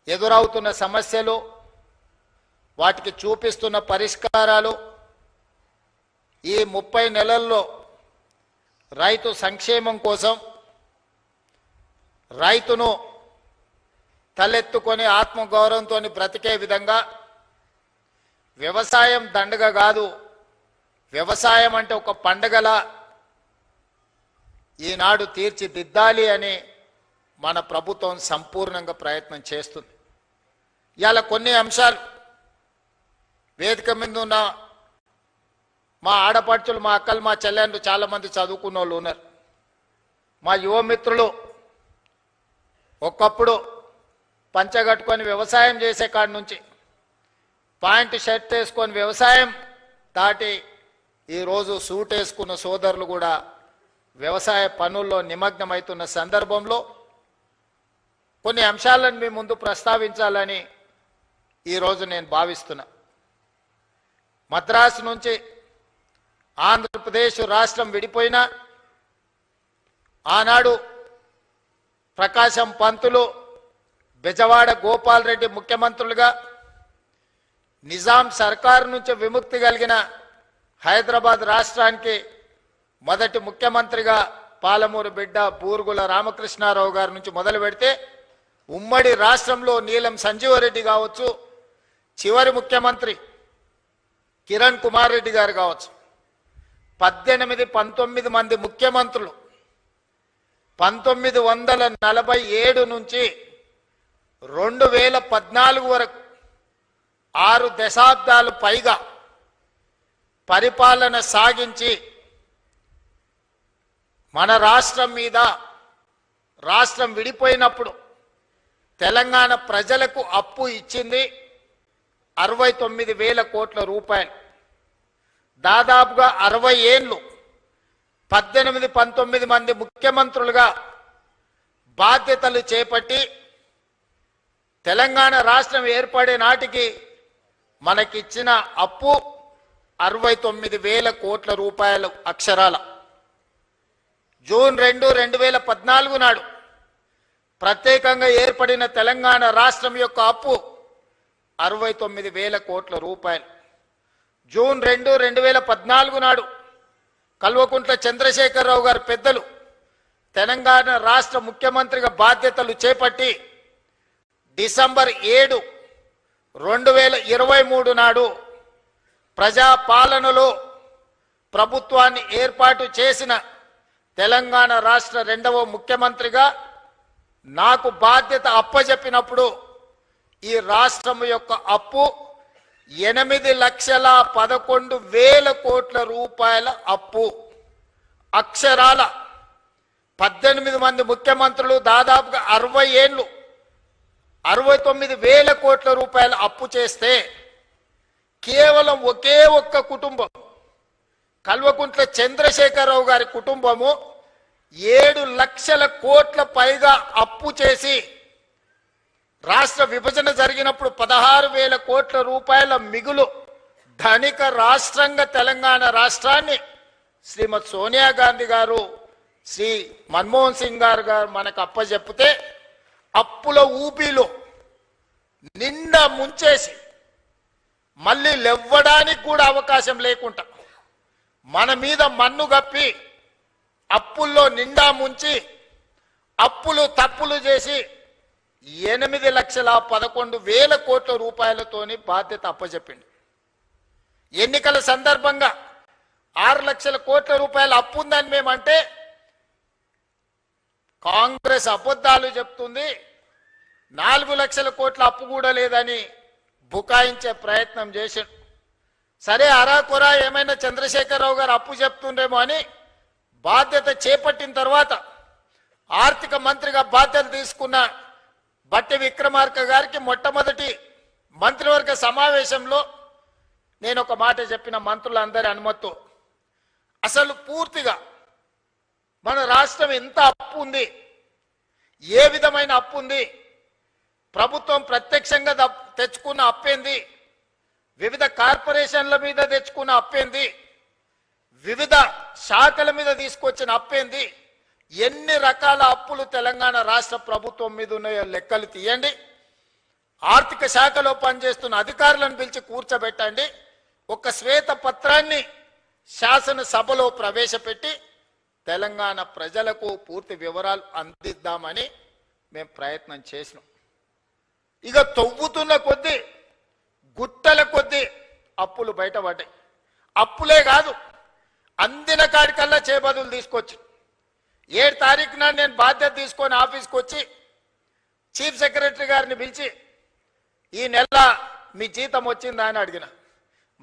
ఎదురవుతున్న సమస్యలు, వాటికి చూపిస్తున్న పరిష్కారాలు, ఈ 30 నెలల్లో రైతు సంక్షేమం కోసం రైతును తలెత్తుకొని ఆత్మగౌరవంతో బ్రతికే విధంగా వ్యవసాయం దండగ కాదు, వ్యవసాయం అంటే ఒక పండగలా ఈనాడు తీర్చిదిద్దాలి అని మన ప్రభుత్వం సంపూర్ణంగా ప్రయత్నం చేస్తుంది. ఇవాళ కొన్ని అంశాలు వేదిక మీద ఉన్న మా ఆడపడుచులు, మా అక్కలు, మా చెల్లెళ్ళు చాలామంది చదువుకున్న వాళ్ళు ఉన్నారు. మా యువమిత్రులు ఒకప్పుడు పంచగట్టుకొని వ్యవసాయం చేసే కాడి నుంచి ప్యాంటు షర్ట్ వేసుకొని వ్యవసాయం దాటి ఈరోజు సూట్ వేసుకున్న సోదరులు కూడా వ్యవసాయ పనుల్లో నిమగ్నమవుతున్న సందర్భంలో కొన్ని అంశాలను మీ ముందు ప్రస్తావించాలని ఈరోజు నేను భావిస్తున్నా. మద్రాసు నుంచి ఆంధ్రప్రదేశ్ రాష్ట్రం విడిపోయినా ఆనాడు ప్రకాశం పంతులు, బెజవాడ గోపాల్ రెడ్డి ముఖ్యమంత్రులుగా, నిజాం సర్కారు నుంచి విముక్తి కలిగిన హైదరాబాద్ రాష్ట్రానికి మొదటి ముఖ్యమంత్రిగా పాలమూరు బిడ్డ బూరుగుల రామకృష్ణారావు గారి నుంచి మొదలు పెడితే ఉమ్మడి రాష్ట్రంలో నీలం సంజీవరెడ్డి కావచ్చు, చివరి ముఖ్యమంత్రి కిరణ్ కుమార్ రెడ్డి గారు కావచ్చు, 18-19 మంది ముఖ్యమంత్రులు 1947 నుంచి 2014 వరకు 6 దశాబ్దాలు పైగా పరిపాలన సాగించి మన రాష్ట్రం మీద, రాష్ట్రం విడిపోయినప్పుడు తెలంగాణ ప్రజలకు అప్పు ఇచ్చింది 69,000 కోట్ల రూపాయలు. దాదాపుగా 60 ఏళ్ళు 18-19 మంది ముఖ్యమంత్రులుగా బాధ్యతలు చేపట్టి తెలంగాణ రాష్ట్రం ఏర్పడే నాటికి మనకిచ్చిన అప్పు 69,000 కోట్ల రూపాయలు అక్షరాల. జూన్ 2, 2014 నాడు ప్రత్యేకంగా ఏర్పడిన తెలంగాణ రాష్ట్రం యొక్క అప్పు 69,000 కోట్ల రూపాయలు. జూన్ 2, 2014 నాడు కల్వకుంట్ల చంద్రశేఖరరావు గారు పెద్దలు తెలంగాణ రాష్ట్ర ముఖ్యమంత్రిగా బాధ్యతలు చేపట్టి డిసెంబర్ 7, 2023 నాడు ప్రజాపాలనలో ప్రభుత్వాన్ని ఏర్పాటు చేసిన తెలంగాణ రాష్ట్ర 2వ ముఖ్యమంత్రిగా నాకు బాధ్యత అప్పజెప్పినప్పుడు ఈ రాష్ట్రం యొక్క అప్పు 8,11,000 కోట్ల రూపాయల అప్పు. అక్షరాల 18 మంది ముఖ్యమంత్రులు దాదాపుగా 60 ఏళ్ళు 69,000 కోట్ల రూపాయల అప్పు చేస్తే కేవలం ఒకే ఒక్క కుటుంబం, కల్వకుంట్ల చంద్రశేఖరరావు గారి కుటుంబము 7 లక్షల కోట్ల పైగా అప్పు చేసి రాష్ట్ర విభజన జరిగినప్పుడు 16,000 కోట్ల రూపాయల మిగులు ధనిక రాష్ట్రంగా తెలంగాణ రాష్ట్రాన్ని శ్రీమతి సోనియా గాంధీ గారు, శ్రీ మన్మోహన్ సింగ్ గారు మనకు అప్పచెప్పితే అప్పుల ఊపిలో నిండా ముంచేసి మళ్ళీ లేవ్వడానికి కూడా అవకాశం లేకుండా మన మీద మన్ను గప్పి అప్పుల్లో నిండా ముంచి అప్పులు తప్పులు చేసి 8,11,000 కోట్ల రూపాయలతోని బాధ్యత అప్పచెప్పింది. ఎన్నికల సందర్భంగా 6 లక్షల కోట్ల రూపాయల అప్పు ఉందని మేమంటే కాంగ్రెస్ అబద్ధాలు చెప్తుంది, 4 లక్షల కోట్ల అప్పు కూడా లేదని బుకాయించే ప్రయత్నం చేశాడు. సరే, అరాకొరా ఏమైనా చంద్రశేఖరరావు గారు అప్పు చెప్తుండేమో అని బాధ్యత చేపట్టిన తర్వాత ఆర్థిక మంత్రిగా బాధ్యత తీసుకున్న బట్టి విక్రమార్క గారికి మొట్టమొదటి మంత్రివర్గ సమావేశంలో నేను ఒక మాట చెప్పిన, మంత్రులందరి అనుమతితో, అసలు పూర్తిగా మన రాష్ట్రం ఎంత అప్పు ఉంది, ఏ విధమైన అప్పు ఉంది, ప్రభుత్వం ప్రత్యక్షంగా తెచ్చుకున్న అప్పేంది, వివిధ కార్పొరేషన్ల మీద తెచ్చుకున్న అప్పేంది, వివిధ శాఖల మీద తీసుకొచ్చిన అప్పేంది, ఎన్ని రకాల అప్పులు తెలంగాణ రాష్ట్ర ప్రభుత్వం మీద ఉన్నాయో లెక్కలు తీయండి. ఆర్థిక శాఖలో పనిచేస్తున్న అధికారులను పిలిచి కూర్చోబెట్టండి, ఒక శ్వేత పత్రాన్ని శాసనసభలో ప్రవేశపెట్టి తెలంగాణ ప్రజలకు పూర్తి వివరాలు అందిద్దామని మేము ప్రయత్నం చేసినాం. ఇక తవ్వుతున్న కొద్దీ గుట్టల కొద్దీ అప్పులు బయటపడ్డాయి. అప్పులే కాదు, అందిన కాడికల్లా చేబదులు తీసుకొచ్చి 7 తారీఖున నేను బాధ్యత తీసుకొని ఆఫీస్కి వచ్చి చీఫ్ సెక్రటరీ గారిని పిలిచి ఈ నెల మీ జీతం వచ్చిందా అని అడిగిన.